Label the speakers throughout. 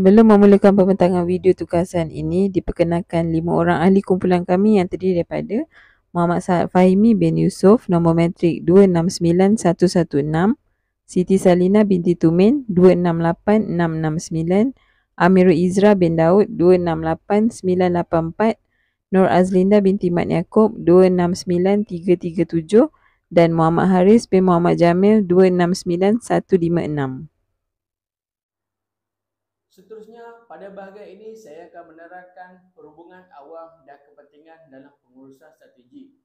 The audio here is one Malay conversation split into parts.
Speaker 1: Sebelum memulakan pembentangan video tugasan ini, diperkenalkan 5 orang ahli kumpulan kami yang terdiri daripada Muhammad Saad Fahimi bin Yusof, nombor metrik 269116, Siti Salina binti Tumin 268669, Amirul Izra bin Daud 268984, Nur Azlinda binti Mat Yaakob 269337 dan Muhammad Haris bin Muhammad Jamil 269156.
Speaker 2: Seterusnya, pada bahagian ini saya akan menerangkan perhubungan awam dan kepentingan dalam pengurusan strategi.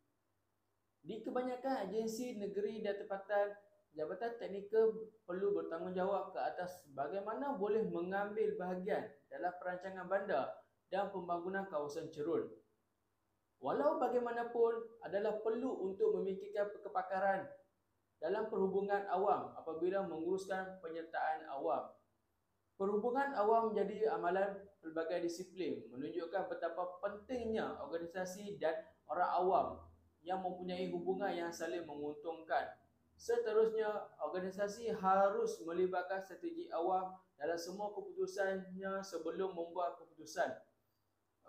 Speaker 2: Di kebanyakan agensi negeri dan tempatan, Jabatan Teknikal perlu bertanggungjawab ke atas bagaimana boleh mengambil bahagian dalam perancangan bandar dan pembangunan kawasan cerun. Walau bagaimanapun, adalah perlu untuk memikirkan kepakaran dalam perhubungan awam apabila menguruskan penyertaan awam. Perhubungan awam menjadi amalan pelbagai disiplin, menunjukkan betapa pentingnya organisasi dan orang awam yang mempunyai hubungan yang saling menguntungkan. Seterusnya, organisasi harus melibatkan strategi awam dalam semua keputusannya sebelum membuat keputusan.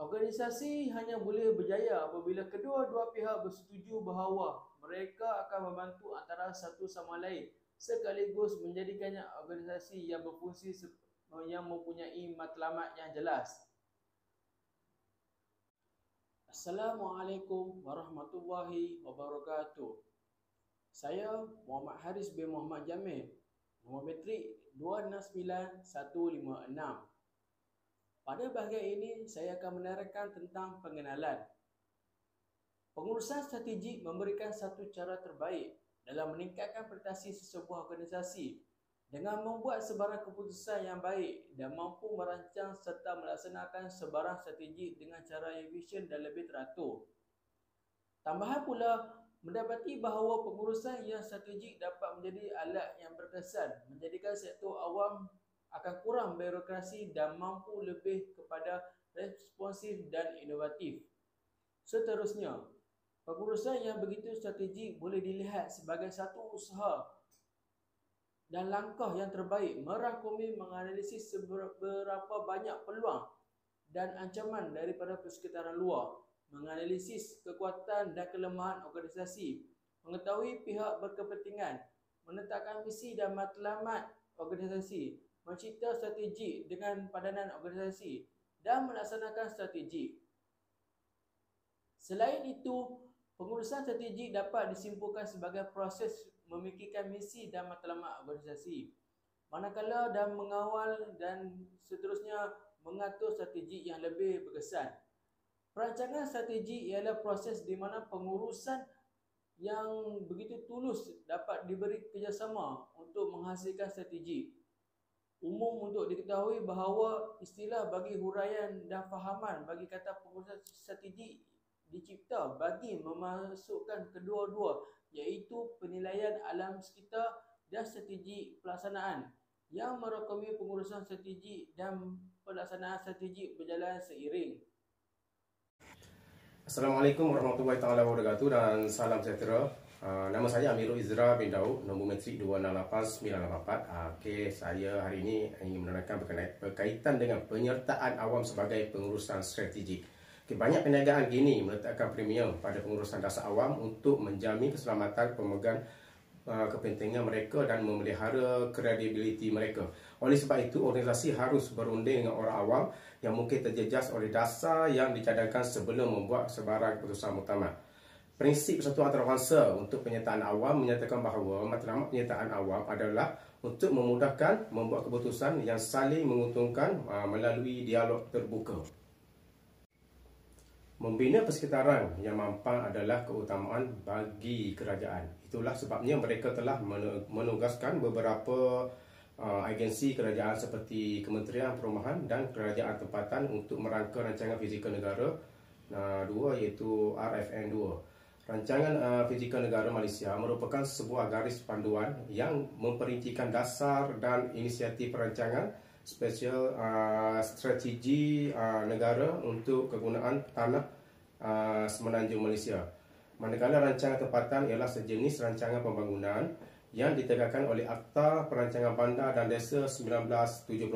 Speaker 2: Organisasi hanya boleh berjaya apabila kedua-dua pihak bersetuju bahawa mereka akan membantu antara satu sama lain sekaligus menjadikannya organisasi yang berfungsi yang mempunyai matlamat yang jelas. Assalamualaikum warahmatullahi wabarakatuh. Saya Muhammad Haris bin Muhammad Jamil, nombor metrik 269156. Pada bahagian ini saya akan menerangkan tentang pengenalan. Pengurusan strategik memberikan satu cara terbaik dalam meningkatkan prestasi sesebuah organisasi dengan membuat sebarang keputusan yang baik dan mampu merancang serta melaksanakan sebarang strategi dengan cara yang efisien dan lebih teratur. Tambahan pula, mendapati bahawa pengurusan yang strategik dapat menjadi alat yang berkesan, menjadikan sektor awam akan kurang birokrasi dan mampu lebih kepada responsif dan inovatif. Seterusnya, pengurusan yang begitu strategik boleh dilihat sebagai satu usaha dan langkah yang terbaik merangkumi menganalisis seberapa banyak peluang dan ancaman daripada persekitaran luar, menganalisis kekuatan dan kelemahan organisasi, mengetahui pihak berkepentingan, menetapkan misi dan matlamat organisasi, mencipta strategi dengan padanan organisasi dan melaksanakan strategi. Selain itu, pengurusan strategi dapat disimpulkan sebagai proses memikirkan misi dan matlamat organisasi, manakala dan mengawal dan seterusnya mengatur strategi yang lebih berkesan. Perancangan strategi ialah proses di mana pengurusan yang begitu tulus dapat diberi kerjasama untuk menghasilkan strategi. Umum untuk diketahui bahawa istilah bagi huraian dan fahaman bagi kata pengurusan strategi dicipta bagi memasukkan kedua-dua, iaitu penilaian alam sekitar dan strategi pelaksanaan yang merangkumi pengurusan strategi dan pelaksanaan strategi berjalan seiring.
Speaker 3: Assalamualaikum warahmatullahi wabarakatuh dan salam sejahtera. Nama saya Amirul Izra bin Daud, nombor metrik 268984. Okey, saya hari ini ingin menerangkan berkaitan dengan penyertaan awam sebagai pengurusan strategik. Banyak perniagaan kini meletakkan premium pada pengurusan dasar awam untuk menjamin keselamatan pemegang kepentingan mereka dan memelihara kredibiliti mereka. Oleh sebab itu, organisasi harus berunding dengan orang awam yang mungkin terjejas oleh dasar yang dicadangkan sebelum membuat sebarang keputusan muktamad. Prinsip Persatuan Antarabangsa untuk penyertaan awam menyatakan bahawa matlamat penyertaan awam adalah untuk memudahkan membuat keputusan yang saling menguntungkan melalui dialog terbuka. Membina persekitaran yang mampan adalah keutamaan bagi kerajaan. Itulah sebabnya mereka telah menugaskan beberapa agensi kerajaan seperti Kementerian Perumahan dan Kerajaan Tempatan untuk merangka rancangan fizikal negara 2 iaitu RFN 2. Rancangan fizikal negara Malaysia merupakan sebuah garis panduan yang memperincikan dasar dan inisiatif perancangan spesial strategi negara untuk kegunaan tanah semenanjung Malaysia. Manakala rancangan tempatan ialah sejenis rancangan pembangunan yang ditegakkan oleh Akta Perancangan Bandar dan Desa 1976.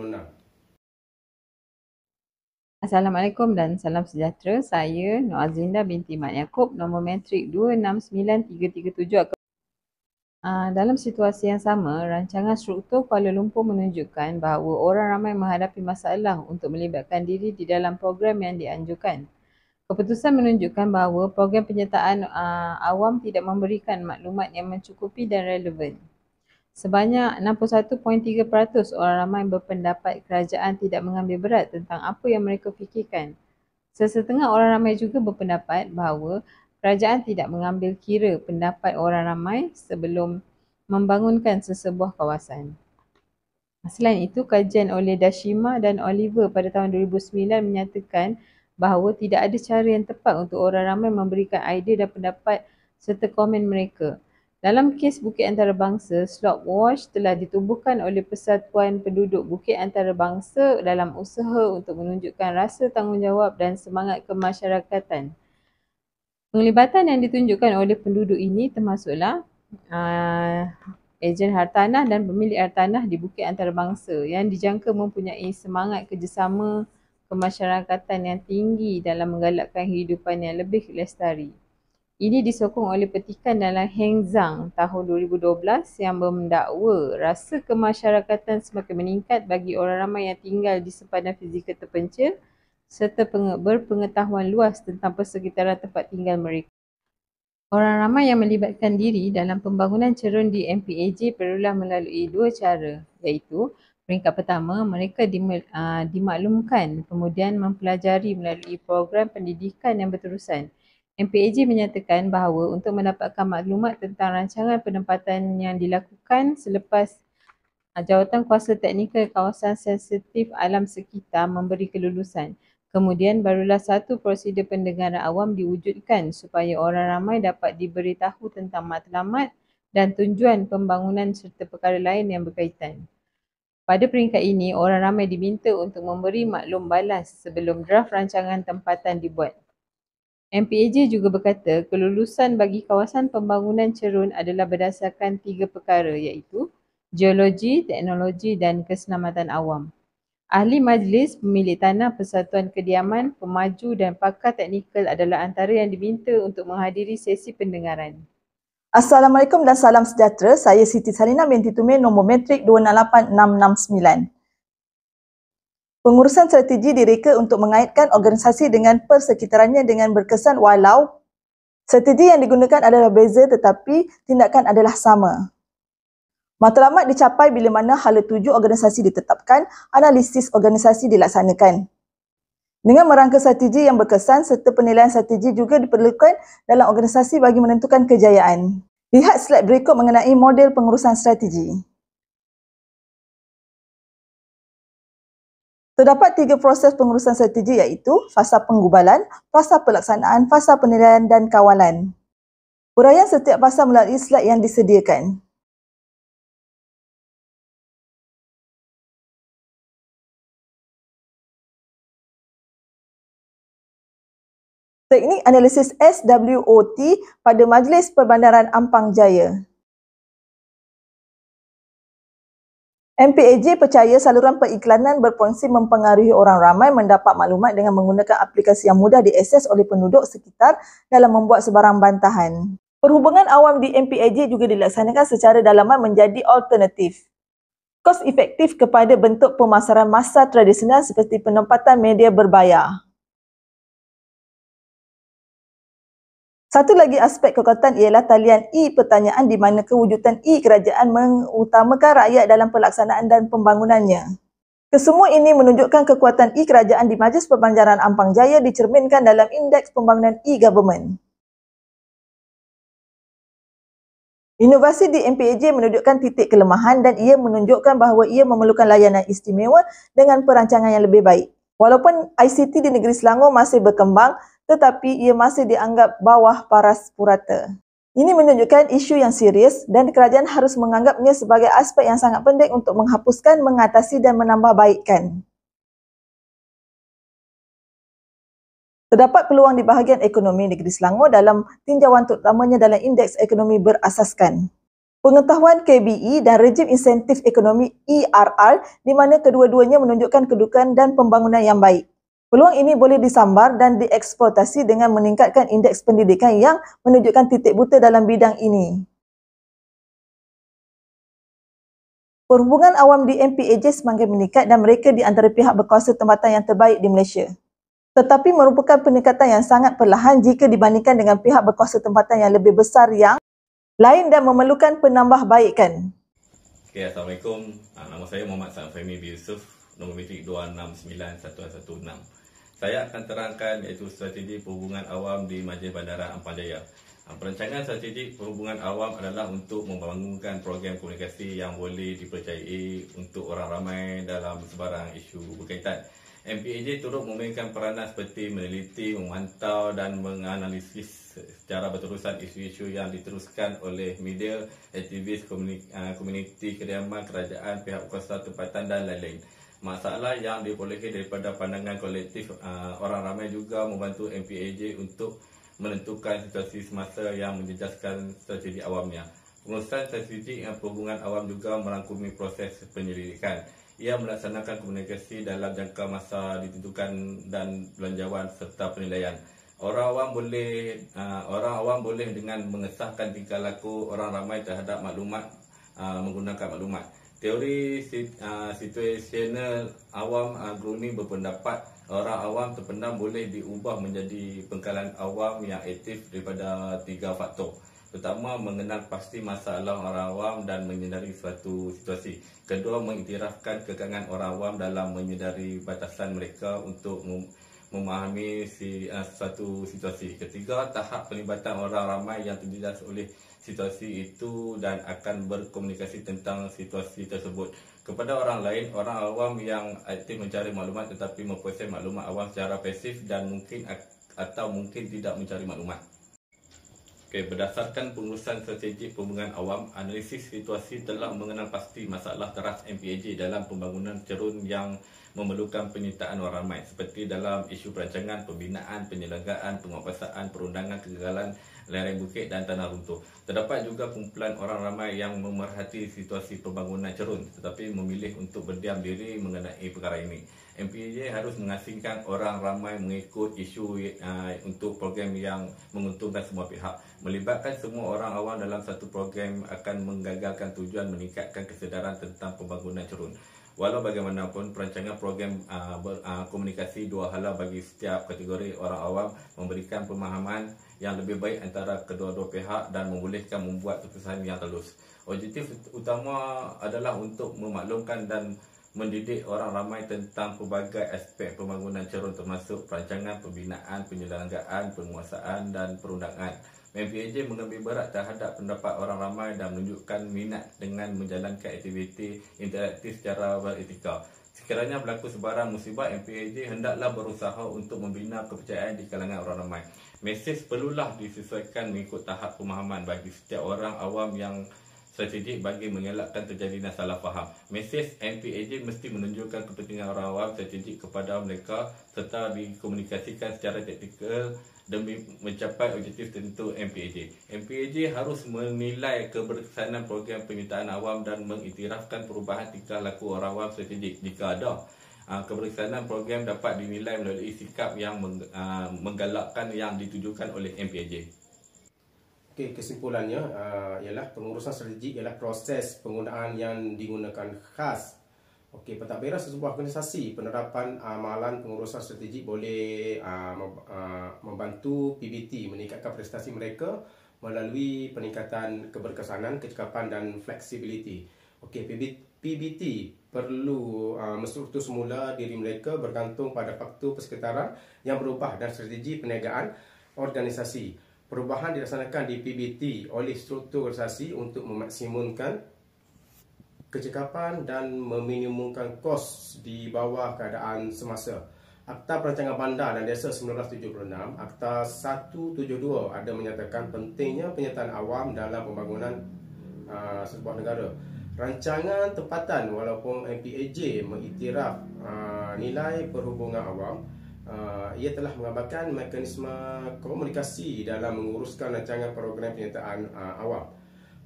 Speaker 1: Assalamualaikum dan salam sejahtera. Saya Nur Azinda binti Mat Yaakob, nombor matrik 269337. Dalam situasi yang sama, rancangan struktur Kuala Lumpur menunjukkan bahawa orang ramai menghadapi masalah untuk melibatkan diri di dalam program yang dianjurkan. Keputusan menunjukkan bahawa program penyertaan awam tidak memberikan maklumat yang mencukupi dan relevan. Sebanyak 61.3% orang ramai berpendapat kerajaan tidak mengambil berat tentang apa yang mereka fikirkan. Sesetengah orang ramai juga berpendapat bahawa kerajaan tidak mengambil kira pendapat orang ramai sebelum membangunkan sesebuah kawasan. Selain itu, kajian oleh Dashima dan Oliver pada tahun 2009 menyatakan bahawa tidak ada cara yang tepat untuk orang ramai memberikan idea dan pendapat serta komen mereka. Dalam kes Bukit Antarabangsa, Slopwatch telah ditubuhkan oleh Persatuan Penduduk Bukit Antarabangsa dalam usaha untuk menunjukkan rasa tanggungjawab dan semangat kemasyarakatan. Penglibatan yang ditunjukkan oleh penduduk ini termasuklah ejen hartanah dan pemilik hartanah di Bukit Antarabangsa yang dijangka mempunyai semangat kerjasama kemasyarakatan yang tinggi dalam menggalakkan kehidupan yang lebih lestari. Ini disokong oleh petikan dalam Heng Zhang tahun 2012 yang mendakwa rasa kemasyarakatan semakin meningkat bagi orang ramai yang tinggal di sempadan fizikal terpencil serta berpengetahuan luas tentang persekitaran tempat tinggal mereka. Orang ramai yang melibatkan diri dalam pembangunan cerun di MPAJ perlulah melalui dua cara, iaitu peringkat pertama, mereka dimaklumkan, kemudian mempelajari melalui program pendidikan yang berterusan. MPAJ menyatakan bahawa untuk mendapatkan maklumat tentang rancangan penempatan yang dilakukan selepas Jawatan Kuasa Teknikal Kawasan Sensitif Alam Sekitar memberi kelulusan. Kemudian barulah satu prosedur pendengaran awam diwujudkan supaya orang ramai dapat diberitahu tentang matlamat dan tujuan pembangunan serta perkara lain yang berkaitan. Pada peringkat ini, orang ramai diminta untuk memberi maklum balas sebelum draft rancangan tempatan dibuat. MPAJ juga berkata kelulusan bagi kawasan pembangunan cerun adalah berdasarkan 3 perkara iaitu geologi, teknologi dan keselamatan awam. Ahli majlis, pemilik tanah, persatuan kediaman, pemaju dan pakar teknikal adalah antara yang diminta untuk menghadiri sesi pendengaran.
Speaker 4: Assalamualaikum dan salam sejahtera. Saya Siti Salina binti Tumin, nombor matrik 268669. Pengurusan strategi direka untuk mengaitkan organisasi dengan persekitarannya dengan berkesan walau strategi yang digunakan adalah beza tetapi tindakan adalah sama. Matlamat dicapai bila mana hala tuju organisasi ditetapkan, analisis organisasi dilaksanakan. Dengan merangka strategi yang berkesan serta penilaian strategi juga diperlukan dalam organisasi bagi menentukan kejayaan. Lihat slide berikut mengenai model pengurusan strategi. Terdapat 3 proses pengurusan strategi iaitu fasa penggubalan, fasa pelaksanaan, fasa penilaian dan kawalan. Uraian setiap fasa melalui slide yang disediakan. Teknik analisis SWOT pada Majlis Perbandaran Ampang Jaya. MPAJ percaya saluran periklanan berfungsi mempengaruhi orang ramai mendapat maklumat dengan menggunakan aplikasi yang mudah diakses oleh penduduk sekitar dalam membuat sebarang bantahan. Perhubungan awam di MPAJ juga dilaksanakan secara dalaman menjadi alternatif. Kos efektif kepada bentuk pemasaran massa tradisional seperti penempatan media berbayar. Satu lagi aspek kekuatan ialah talian e-pertanyaan di mana kewujudan e-kerajaan mengutamakan rakyat dalam pelaksanaan dan pembangunannya. Kesemua ini menunjukkan kekuatan e-kerajaan di Majlis Perbandaran Ampang Jaya dicerminkan dalam Indeks Pembangunan e-Government. Inovasi di MPAJ menunjukkan titik kelemahan dan ia menunjukkan bahawa ia memerlukan layanan istimewa dengan perancangan yang lebih baik. Walaupun ICT di negeri Selangor masih berkembang, tetapi ia masih dianggap bawah paras purata. Ini menunjukkan isu yang serius dan kerajaan harus menganggapnya sebagai aspek yang sangat penting untuk menghapuskan, mengatasi dan menambahbaikkan. Terdapat peluang di bahagian ekonomi negeri Selangor dalam tinjauan terutamanya dalam Indeks Ekonomi Berasaskan. Pengetahuan KBE dan rejim insentif ekonomi ERR di mana kedua-duanya menunjukkan kedudukan dan pembangunan yang baik. Peluang ini boleh disambar dan dieksploitasi dengan meningkatkan indeks pendidikan yang menunjukkan titik buta dalam bidang ini. Perhubungan awam di MPAJ semakin meningkat dan mereka di antara pihak berkuasa tempatan yang terbaik di Malaysia. Tetapi merupakan peningkatan yang sangat perlahan jika dibandingkan dengan pihak berkuasa tempatan yang lebih besar yang lain dan memerlukan penambahbaikan.
Speaker 5: Okay, Assalamualaikum. Nama saya Muhammad Sa'ad Fahimi bin Yusuf, nombor metrik 2691116. Saya akan terangkan iaitu strategi perhubungan awam di Majlis Bandara Ampang Jaya. Perancangan strategi perhubungan awam adalah untuk membangunkan program komunikasi yang boleh dipercayai untuk orang ramai dalam sebarang isu berkaitan. MPAJ turut memainkan peranan seperti meneliti, memantau dan menganalisis secara berterusan isu-isu yang diteruskan oleh media, aktivis, komuniti kediaman, kerajaan, pihak kuasa tempatan dan lain-lain. Masalah yang diperolehi daripada pandangan kolektif orang ramai juga membantu MPAJ untuk menentukan situasi semasa yang menjejaskan strategi awamnya. Pengurusan strategi perhubungan awam juga merangkumi proses penyelidikan. Ia melaksanakan komunikasi dalam jangka masa ditentukan dan belanjawan serta penilaian. Orang awam boleh dengan mengesahkan tingkah laku orang ramai terhadap maklumat menggunakan maklumat. Teori situasional awam Groening berpendapat orang awam terpendam boleh diubah menjadi pengkalan awam yang aktif daripada 3 faktor. Pertama, mengenal pasti masalah orang awam dan menyedari suatu situasi. Kedua, mengiktirafkan kekangan orang awam dalam menyedari batasan mereka untuk memahami suatu situasi. Ketiga, tahap pelibatan orang ramai yang terjejas oleh situasi itu dan akan berkomunikasi tentang situasi tersebut. Kepada orang lain, orang awam yang aktif mencari maklumat tetapi memproses maklumat awam secara pasif dan mungkin tidak mencari maklumat. Okay, berdasarkan pengurusan strategi perhubungan awam, analisis situasi telah mengenal pasti masalah teras MPAJ dalam pembangunan cerun yang memerlukan penyertaan orang ramai seperti dalam isu perancangan, pembinaan, penyelenggaraan, penguatkuasaan, perundangan, kegagalan, lereng bukit dan tanah runtuh. Terdapat juga kumpulan orang ramai yang memerhati situasi pembangunan cerun tetapi memilih untuk berdiam diri mengenai perkara ini. MPAJ harus mengasingkan orang ramai mengikut isu untuk program yang menguntungkan semua pihak. Melibatkan semua orang awam dalam satu program akan menggagalkan tujuan meningkatkan kesedaran tentang pembangunan cerun. Walau bagaimanapun, perancangan program komunikasi dua hala bagi setiap kategori orang awam memberikan pemahaman yang lebih baik antara kedua-dua pihak dan membolehkan membuat keputusan yang telus. Objektif utama adalah untuk memaklumkan dan mendidik orang ramai tentang pelbagai aspek pembangunan cerun termasuk perancangan, pembinaan, penyelenggaraan, penguasaan dan perundangan. MPAJ mengambil berat terhadap pendapat orang ramai dan menunjukkan minat dengan menjalankan aktiviti interaktif secara beretika. Sekiranya berlaku sebarang musibah, MPAJ hendaklah berusaha untuk membina kepercayaan di kalangan orang ramai. Mesej perlulah disesuaikan mengikut tahap pemahaman bagi setiap orang awam yang strategik bagi mengelakkan terjadinya salah faham. Mesej MPAJ mesti menunjukkan kepentingan orang awam strategik kepada mereka serta dikomunikasikan secara taktikal demi mencapai objektif tertentu MPAJ. MPAJ harus menilai keberkesanan program penyertaan awam dan mengiktirafkan perubahan tingkah laku orang awam strategik. Jika ada, keberkesanan program dapat dinilai melalui sikap yang menggalakkan yang ditujukan oleh MPAJ.
Speaker 3: Okey, kesimpulannya ialah pengurusan strategik ialah proses penggunaan yang digunakan khas. Okey, pentadbiran sebuah organisasi, penerapan amalan pengurusan strategik boleh membantu PBT meningkatkan prestasi mereka melalui peningkatan keberkesanan, kecekapan dan fleksibiliti. Okey, PBT perlu menstruktur semula diri mereka bergantung pada faktor persekitaran yang berubah dan strategi perniagaan organisasi. Perubahan dilaksanakan di PBT oleh struktur organisasi untuk memaksimumkan kecekapan dan meminimumkan kos di bawah keadaan semasa. Akta Perancangan Bandar dan Desa 1976, Akta 172 ada menyatakan pentingnya penyertaan awam dalam pembangunan sebuah negara. Rancangan tempatan walaupun MPAJ mengiktiraf nilai perhubungan awam, ia telah menggambarkan mekanisme komunikasi dalam menguruskan rancangan program penyertaan awam.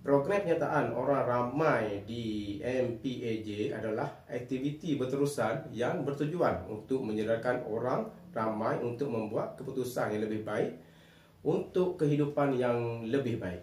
Speaker 3: Program penyertaan orang ramai di MPAJ adalah aktiviti berterusan yang bertujuan untuk menyedarkan orang ramai untuk membuat keputusan yang lebih baik untuk kehidupan yang lebih baik.